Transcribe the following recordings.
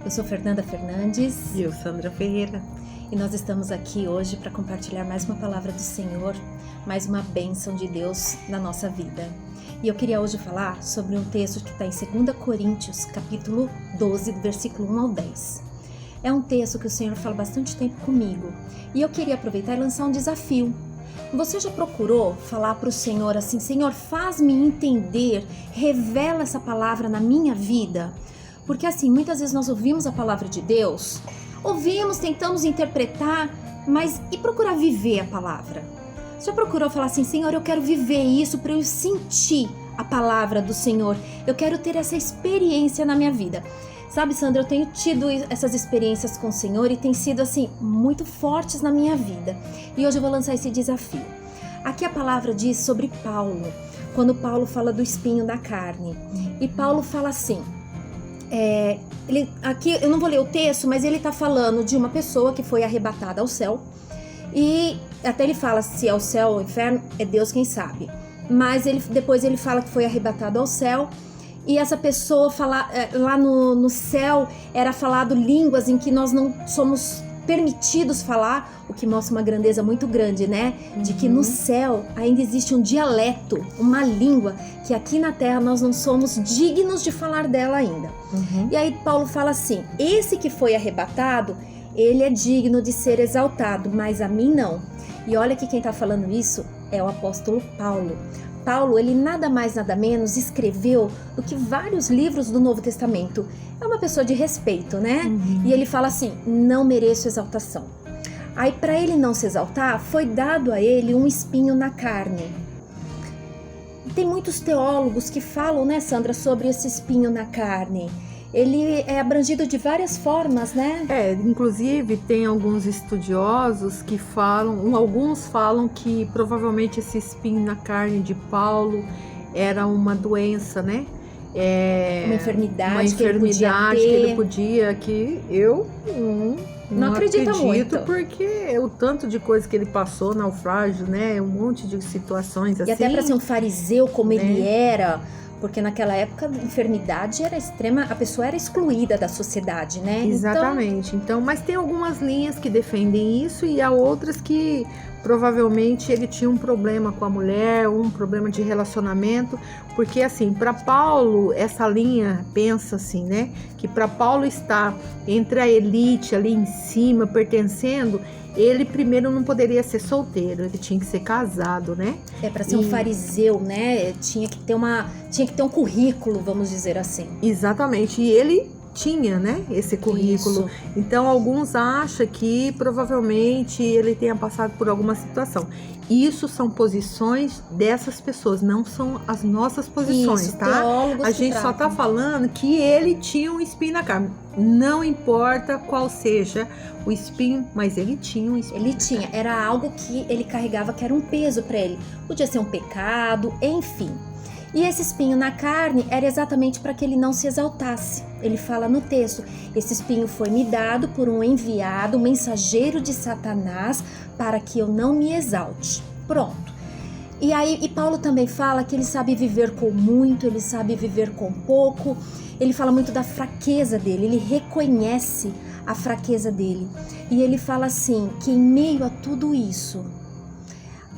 Eu sou Fernanda Fernandes. E eu, Sandra Ferreira. E nós estamos aqui hoje para compartilhar mais uma palavra do Senhor, mais uma bênção de Deus na nossa vida. E eu queria hoje falar sobre um texto que está em 2 Coríntios, capítulo 12, do versículo 1 ao 10. É um texto que o Senhor fala bastante tempo comigo. E eu queria aproveitar e lançar um desafio. Você já procurou falar para o Senhor assim: Senhor, faz-me entender, revela essa palavra na minha vida? Porque assim, muitas vezes nós ouvimos a palavra de Deus, ouvimos, tentamos interpretar, mas e procurar viver a palavra? Você já procurou falar assim: Senhor, eu quero viver isso para eu sentir a palavra do Senhor, eu quero ter essa experiência na minha vida? Sabe, Sandra, eu tenho tido essas experiências com o Senhor e tem sido assim, muito fortes na minha vida. E hoje eu vou lançar esse desafio. Aqui a palavra diz sobre Paulo, quando Paulo fala do espinho na carne. E Paulo fala assim, aqui eu não vou ler o texto, mas ele está falando de uma pessoa que foi arrebatada ao céu. E até ele fala se é o céu ou o inferno, é Deus quem sabe. Mas depois ele fala que foi arrebatado ao céu. E essa pessoa fala, lá no céu era falado línguas em que nós não somos permitidos falar, o que mostra uma grandeza muito grande, né? De que no céu ainda existe um dialeto, uma língua que aqui na terra nós não somos dignos de falar dela ainda. E aí Paulo fala assim: esse que foi arrebatado, ele é digno de ser exaltado, mas a mim não. E olha que quem está falando isso é o apóstolo Paulo. Paulo, ele nada mais nada menos escreveu do que vários livros do Novo Testamento. É uma pessoa de respeito, né? E ele fala assim: não mereço exaltação. Aí para ele não se exaltar, foi dado a ele um espinho na carne. Tem muitos teólogos que falam, né, Sandra, sobre esse espinho na carne. Ele é abrangido de várias formas, né? Inclusive tem alguns estudiosos que alguns falam que provavelmente esse espinho na carne de Paulo era uma doença, né? Uma enfermidade que ele podia, que eu não acredito muito. Porque o tanto de coisa que ele passou, naufrágio, né? Um monte de situações assim. E até para ser um fariseu como ele era... Porque naquela época a enfermidade era extrema, a pessoa era excluída da sociedade, né? Exatamente. Então, mas tem algumas linhas que defendem isso e há outras que provavelmente ele tinha um problema com a mulher, um problema de relacionamento, porque assim, para Paulo, essa linha pensa assim, né? Que para Paulo estar entre a elite ali em cima, pertencendo, ele primeiro não poderia ser solteiro, ele tinha que ser casado, né? Para ser um fariseu, né? Tinha que ter um currículo, vamos dizer assim. Exatamente, e ele tinha, né, esse currículo. Isso. Então alguns acham que provavelmente ele tenha passado por alguma situação. Isso são posições dessas pessoas, não são as nossas posições. Isso, tá? A gente só tá falando que ele tinha um espinho na carne. Não importa qual seja o espinho, mas ele tinha um espinho. Ele tinha, era algo que ele carregava, que era um peso para ele. Podia ser um pecado, enfim. E esse espinho na carne era exatamente para que ele não se exaltasse. Ele fala no texto: esse espinho foi me dado por um enviado, um mensageiro de Satanás, para que eu não me exalte. Pronto. E Paulo também fala que ele sabe viver com muito, ele sabe viver com pouco. Ele fala muito da fraqueza dele, ele reconhece a fraqueza dele. E ele fala assim, que em meio a tudo isso,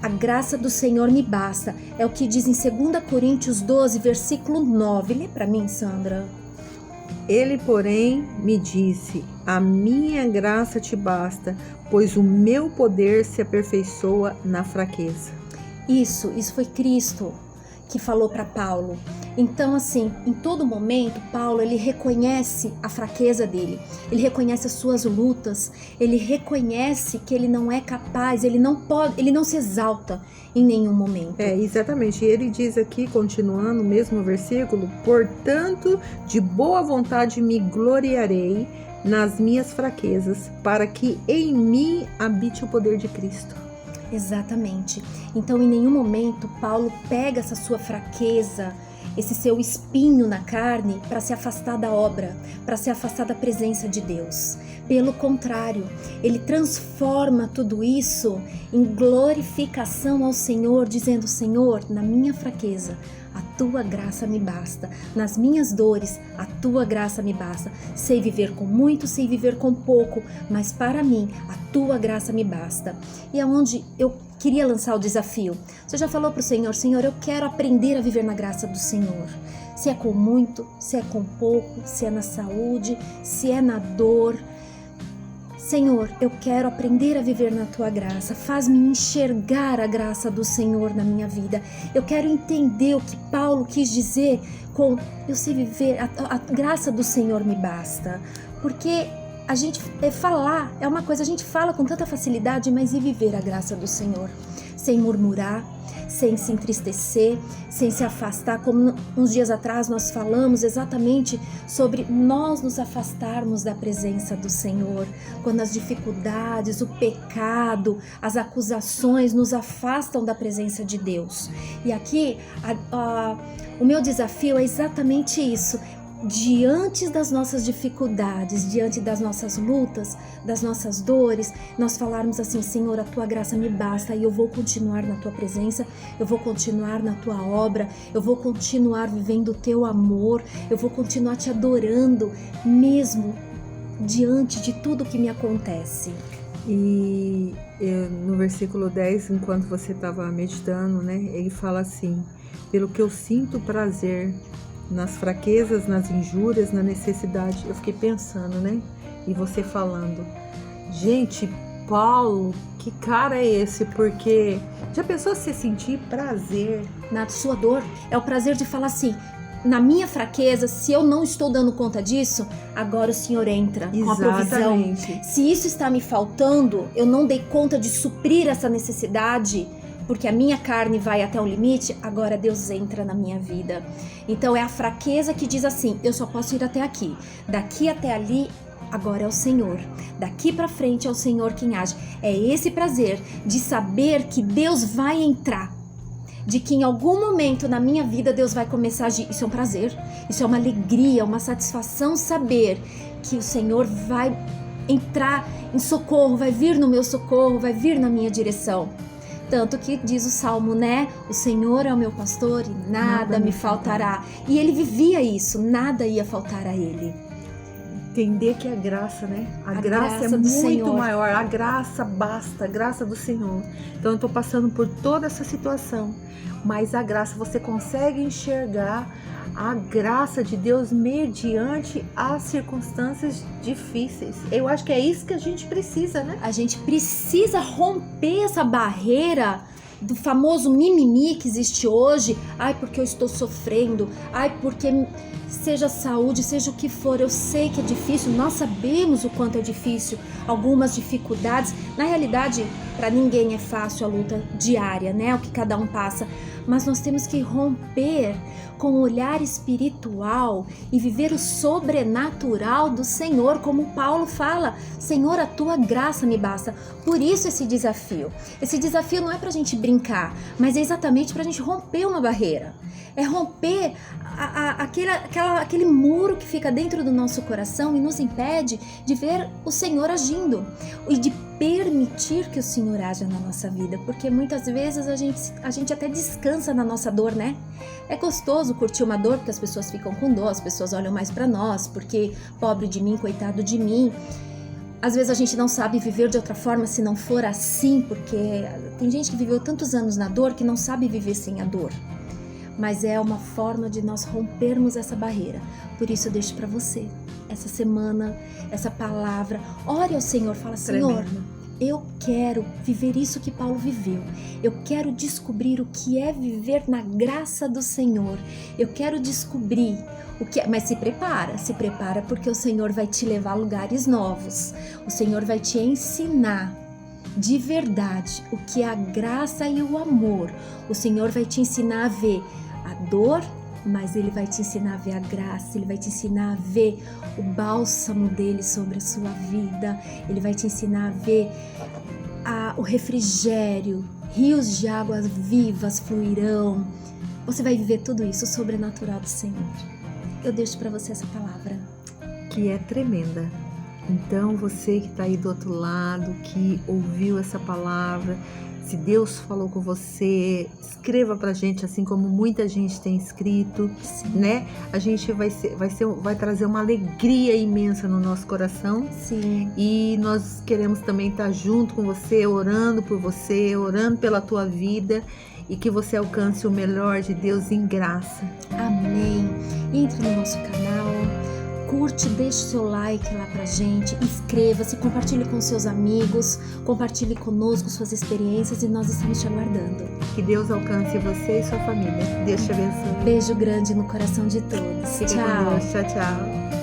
a graça do Senhor me basta. É o que diz em 2 Coríntios 12, versículo 9. Lê para mim, Sandra. Ele, porém, me disse: a minha graça te basta, pois o meu poder se aperfeiçoa na fraqueza. Isso foi Cristo que falou para Paulo. Então, assim, em todo momento, Paulo, ele reconhece a fraqueza dele, ele reconhece as suas lutas, ele reconhece que ele não é capaz, ele não se exalta em nenhum momento. Exatamente. E ele diz aqui, continuando o mesmo versículo: portanto, de boa vontade me gloriarei nas minhas fraquezas, para que em mim habite o poder de Cristo. Exatamente. Então, em nenhum momento, Paulo pega essa sua fraqueza, esse seu espinho na carne, para se afastar da obra, para se afastar da presença de Deus. Pelo contrário, ele transforma tudo isso em glorificação ao Senhor, dizendo: Senhor, na minha fraqueza, a tua graça me basta. Nas minhas dores, a tua graça me basta. Sei viver com muito, sei viver com pouco, mas para mim, a tua graça me basta. E é onde eu queria lançar o desafio. Você já falou para o Senhor: Senhor, eu quero aprender a viver na graça do Senhor. Se é com muito, se é com pouco, se é na saúde, se é na dor. Senhor, eu quero aprender a viver na tua graça. Faz-me enxergar a graça do Senhor na minha vida. Eu quero entender o que Paulo quis dizer com eu sei viver, a graça do Senhor me basta. Porque a gente falar é uma coisa, a gente fala com tanta facilidade, mas e viver a graça do Senhor? Sem murmurar, sem se entristecer, sem se afastar, como uns dias atrás nós falamos exatamente sobre nós nos afastarmos da presença do Senhor, quando as dificuldades, o pecado, as acusações nos afastam da presença de Deus. E aqui o meu desafio é exatamente isso. Diante das nossas dificuldades, diante das nossas lutas, das nossas dores, nós falarmos assim: Senhor, a tua graça me basta e eu vou continuar na tua presença, eu vou continuar na tua obra, eu vou continuar vivendo o teu amor, eu vou continuar te adorando, mesmo diante de tudo que me acontece. E no versículo 10, enquanto você estava meditando, né, ele fala assim: pelo que eu sinto prazer nas fraquezas, nas injúrias, na necessidade. Eu fiquei pensando, né? E você falando, gente, Paulo, que cara é esse? Porque já pensou se sentir prazer na sua dor? É o prazer de falar assim: na minha fraqueza, se eu não estou dando conta disso, agora o Senhor entra com a provisão. Se isso está me faltando, eu não dei conta de suprir essa necessidade, porque a minha carne vai até o limite, agora Deus entra na minha vida. Então é a fraqueza que diz assim: eu só posso ir até aqui, daqui até ali, agora é o Senhor. Daqui para frente é o Senhor quem age. É esse prazer de saber que Deus vai entrar, de que em algum momento na minha vida Deus vai começar a agir. Isso é um prazer, isso é uma alegria, uma satisfação saber que o Senhor vai entrar em socorro, vai vir no meu socorro, vai vir na minha direção. Tanto que diz o Salmo, né? O Senhor é o meu pastor e nada me faltará. E ele vivia isso, nada ia faltar a ele. Entender que a graça, né? A graça é muito Senhor. Maior. A graça basta, a graça do Senhor. Então eu tô passando por toda essa situação, mas a graça, você consegue enxergar a graça de Deus mediante as circunstâncias difíceis. Eu acho que é isso que a gente precisa, né? A gente precisa romper essa barreira do famoso mimimi que existe hoje. Ai, porque eu estou sofrendo. Ai, porque seja saúde, seja o que for, eu sei que é difícil, nós sabemos o quanto é difícil, algumas dificuldades. Na realidade, para ninguém é fácil a luta diária, né? O que cada um passa. Mas nós temos que romper com o olhar espiritual e viver o sobrenatural do Senhor, como Paulo fala: Senhor, a tua graça me basta. Por isso esse desafio. Esse desafio não é pra gente brincar, mas é exatamente pra gente romper uma barreira. É romper aquele muro que fica dentro do nosso coração e nos impede de ver o Senhor agindo e de permitir que o Senhor haja na nossa vida, porque muitas vezes a gente até descansa na nossa dor, né? É gostoso curtir uma dor porque as pessoas ficam com dor, as pessoas olham mais pra nós, porque pobre de mim, coitado de mim. Às vezes a gente não sabe viver de outra forma se não for assim, porque tem gente que viveu tantos anos na dor que não sabe viver sem a dor. Mas é uma forma de nós rompermos essa barreira. Por isso eu deixo para você essa semana, essa palavra. Ore ao Senhor, fala: Senhor, eu quero viver isso que Paulo viveu. Eu quero descobrir o que é viver na graça do Senhor. Eu quero descobrir o que é. Mas se prepara porque o Senhor vai te levar a lugares novos. O Senhor vai te ensinar de verdade o que é a graça e o amor. O Senhor vai te ensinar a ver a dor, mas Ele vai te ensinar a ver a graça. Ele vai te ensinar a ver o bálsamo dele sobre a sua vida. Ele vai te ensinar a ver o refrigério. Rios de águas vivas fluirão. Você vai viver tudo isso, o sobrenatural do Senhor. Eu deixo para você essa palavra, que é tremenda. Então você que está aí do outro lado, que ouviu essa palavra, Se Deus falou com você, escreva pra gente, assim como muita gente tem escrito, né? A gente vai trazer uma alegria imensa no nosso coração. Sim. E nós queremos também estar junto com você, orando por você, orando pela tua vida, e que você alcance o melhor de Deus em graça. Amém. Entre no nosso canal, curte, deixe seu like lá pra gente, inscreva-se, compartilhe com seus amigos, compartilhe conosco suas experiências e nós estamos te aguardando. Que Deus alcance você e sua família. Deus te abençoe. Beijo grande no coração de todos. Fique com Deus. Tchau, tchau.